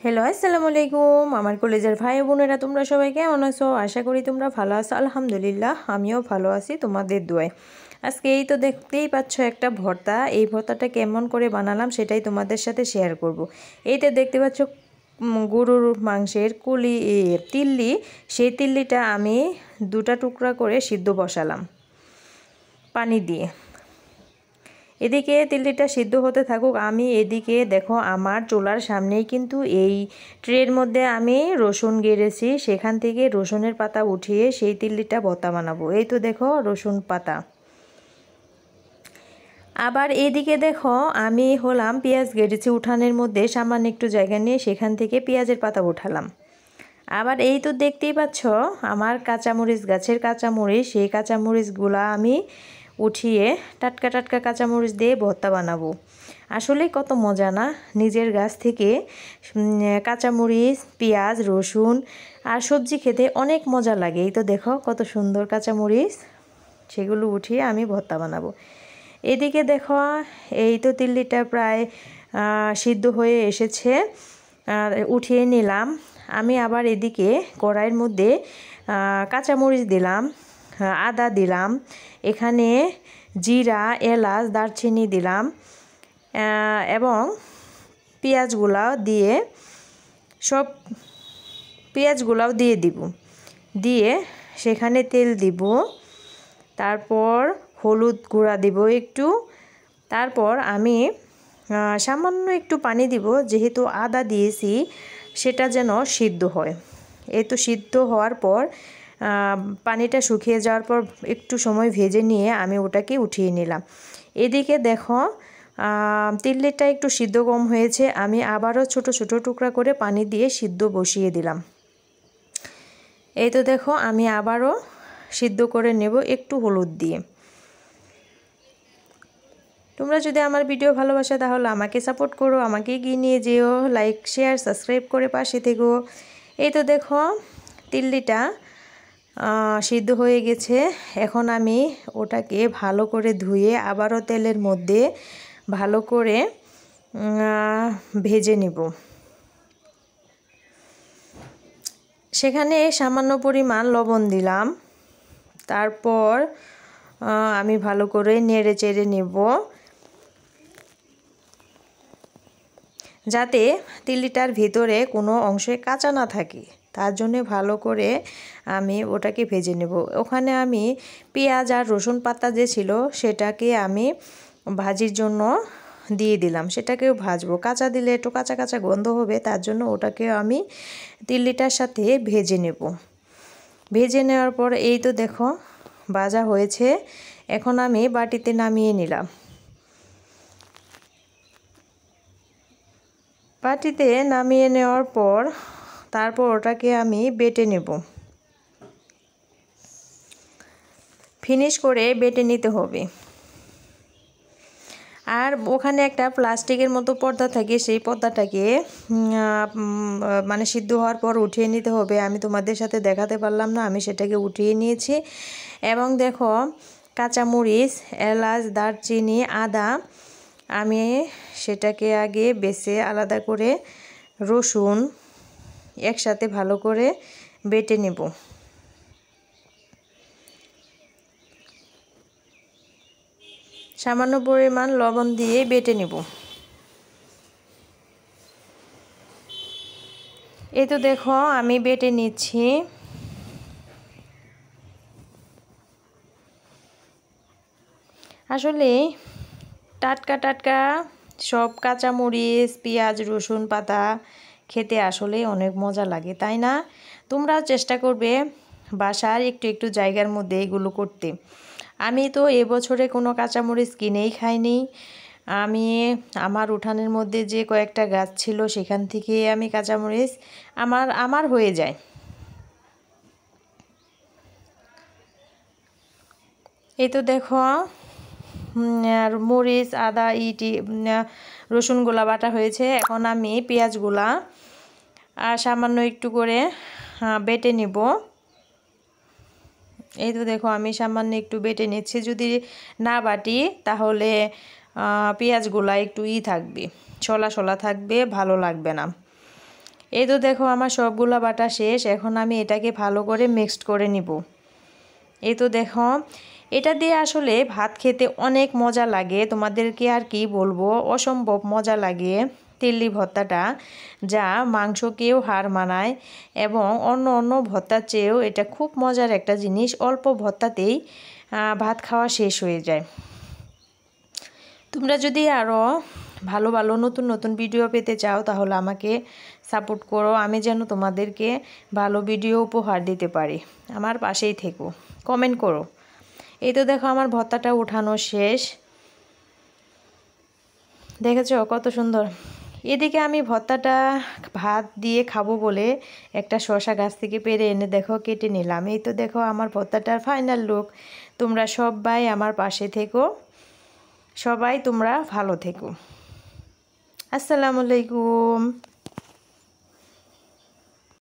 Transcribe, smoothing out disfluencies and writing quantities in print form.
Hello আসসালামু আলাইকুম আমার কলেজের ভাই বোনেরা তোমরা সবাই কেমন আছো? আশা করি তোমরা ভালো আছো। আলহামদুলিল্লাহ আমিও ভালো আছি তোমাদের দোয়ায়। আজকে এই তো দেখতেই পাচ্ছ একটা ভর্তা। এই ভর্তাটা কেমন করে বানালাম সেটাই তোমাদের সাথে শেয়ার করব। এইটা দেখতে পাচ্ছ গরুর মাংসের তিল্লি। সেই তিল্লিটা আমি দুটা টুকরা করে সিদ্ধ বসালাম পানি দিয়ে। এদিকে তিল্লিটা সিদ্ধ হতে থাকুক, আমি এদিকে দেখো আমার চুলার সামনেই কিন্তু এই ট্রের মধ্যে আমি রসুন গেড়েছি, সেখান থেকে রসুনের পাতা উঠিয়ে সেই তিল্লিটা ভর্তা বানাবো। এই তো দেখো রসুন পাতা। আবার এইদিকে দেখো আমি পেঁয়াজ গেড়েছি উঠানের মধ্যে, সামান্য একটু জায়গা নিয়ে সেখান থেকে পেঁয়াজের পাতা উঠালাম। আবার এই তো দেখতেই পাচ্ছ আমার কাঁচামরিচ, গাছের কাঁচামরিচ, সেই কাঁচামরিচগুলা আমি উঠিয়ে টাটকা টাটকা কাঁচামরিচ দিয়ে ভর্তা বানাবো। আসলে কত মজা না, নিজের গাছ থেকে কাঁচামরিচ, পেঁয়াজ, রসুন আর সবজি খেতে অনেক মজা লাগে। এই তো দেখো কত সুন্দর কাঁচামরিচ, সেগুলো উঠিয়ে আমি ভর্তা বানাবো। এদিকে দেখো এই তো তিল্লিটা প্রায় সিদ্ধ হয়ে এসেছে, উঠিয়ে নিলাম। আমি আবার এদিকে কড়াইয়ের মধ্যে কাঁচামরিচ দিলাম, আদা দিলাম, এখানে জিরা, এলাচ, দারচিনি দিলাম এবং পেঁয়াজগুলাও দিয়ে পেঁয়াজগুলাও দিয়ে দিব, দিয়ে সেখানে তেল দিব, তারপর হলুদ গুঁড়া দিব একটু, তারপর আমি সামান্য একটু পানি দিব, যেহেতু আদা দিয়েছি সেটা যেন সিদ্ধ হয়। এই তো সিদ্ধ হওয়ার পর পানিটা শুকিয়ে যাওয়ার পর একটু সময় ভেজে নিয়ে আমি ওটাকে উঠিয়ে নিলাম। এদিকে দেখো তিল্লিটা একটু সিদ্ধ কম হয়েছে, আমি আবারও ছোট ছোট টুকরা করে পানি দিয়ে সিদ্ধ বসিয়ে দিলাম। এই তো দেখো আমি আবারও সিদ্ধ করে নেব একটু হলুদ দিয়ে। তোমরা যদি আমার ভিডিও ভালোবাসো তাহলে আমাকে সাপোর্ট করো, আমাকে এগিয়ে নিয়ে যেও, লাইক শেয়ার সাবস্ক্রাইব করে পাশে থেকো। এই তো দেখো তিল্লিটা সিদ্ধ হয়ে গেছে, এখন আমি ওটাকে ভালো করে ধুয়ে আবারও তেলের মধ্যে ভালো করে ভেজে নেব। সেখানে সামান্য পরিমাণ লবণ দিলাম, তারপর আমি ভালো করে নেড়ে চেড়ে নেব, যাতে তিল্লিটার ভিতরে কোনো অংশে কাঁচা না থাকে। তার জন্য ভালো করে আমি ওটাকে ভেজে নেব। ওখানে আমি পেঁয়াজ আর রসুন পাতা যে ছিল সেটাকে আমি ভাজির জন্য দিয়ে দিলাম, সেটাকেও ভাজবো। কাঁচা দিলে একটু কাঁচা কাঁচা গন্ধ হবে, তার জন্য ওটাকে আমি তিল্লিটার সাথে ভেজে নেব। ভেজে নেওয়ার পর এই তো দেখো ভাজা হয়েছে, এখন আমি বাটিতে নামিয়ে নিলাম। বাটিতে নামিয়ে নেওয়ার পর তারপর ওটাকে আমি বেটে নেব, ফিনিশ করে বেটে নিতে হবে। আর ওখানে একটা প্লাস্টিকের মতো পর্দা থাকে, সেই পর্দাটাকে মানে সিদ্ধ হওয়ার পর উঠিয়ে নিতে হবে। আমি তোমাদের সাথে দেখাতে পারলাম না, আমি সেটাকে উঠিয়ে নিয়েছি। এবং দেখো কাঁচামরিচ, এলাচ, দারচিনি, আদা আমি সেটাকে আগে বেছে আলাদা করে রসুন একসাথে ভালো করে বেটে নেব। সামান্য পরিমাণ লবণ দিয়ে বেটে নেব। এই তো দেখো আমি বেটে নিচ্ছি। আসলে টাটকা টাটকা সব কাঁচামরিচ, পেঁয়াজ, রসুন পাতা খেতে আসলে অনেক মজা লাগে, তাই না? তোমরাও চেষ্টা করবে বাসার একটু একটু জায়গার মধ্যে এগুলো করতে। আমি তো এবছরে কোনো কাঁচামরিচ কিনেই খাইনি। আমি আমার উঠানের মধ্যে যে কয়েকটা গাছ ছিল সেখান থেকে আমি কাঁচামরিচ আমার হয়ে যায়। এই তো দেখো আর মরিচ, আদা, রসুনগুলা বাটা হয়েছে। এখন আমি পেঁয়াজগুলা আর সামান্য একটু করে বেটে নিব। এই তো দেখো আমি সামান্য একটু বেটে নিচ্ছি। যদি না বাটি তাহলে পেঁয়াজগুলা একটু থাকবে, শলা শলা থাকবে, ভালো লাগবে না। এই তো দেখো আমার সবগুলা বাটা শেষ। এখন আমি এটাকে ভালো করে মিক্সড করে নিব। এই তো দেখো এটা দিয়ে আসলে ভাত খেতে অনেক মজা লাগে, তোমাদেরকে আর কি বলবো, অসম্ভব মজা লাগে তিল্লি ভর্তাটা, যা মাংসকেও হার মানায় এবং অন্য অন্য ভর্তার চেয়েও এটা খুব মজার একটা জিনিস। অল্প ভর্তাতেই ভাত খাওয়া শেষ হয়ে যায়। তোমরা যদি আরও ভালো ভালো নতুন নতুন ভিডিও পেতে চাও তাহলে আমাকে সাপোর্ট করো, আমি যেন তোমাদেরকে ভালো ভিডিও উপহার দিতে পারি। আমার পাশেই থেকো, কমেন্ট করো। এই তো দেখো আমার ভর্তাটা উঠানো শেষ, দেখেছো কত সুন্দর। এদিকে আমি ভর্তাটা ভাত দিয়ে খাবো বলে একটা শসা গাছ থেকে পেরে এনে দেখো কেটে নিলাম। এই তো দেখো আমার ভর্তাটার ফাইনাল লুক। তোমরা সবাই আমার পাশে থেকো, সবাই তোমরা ভালো থেকো। আসসালামু আলাইকুম।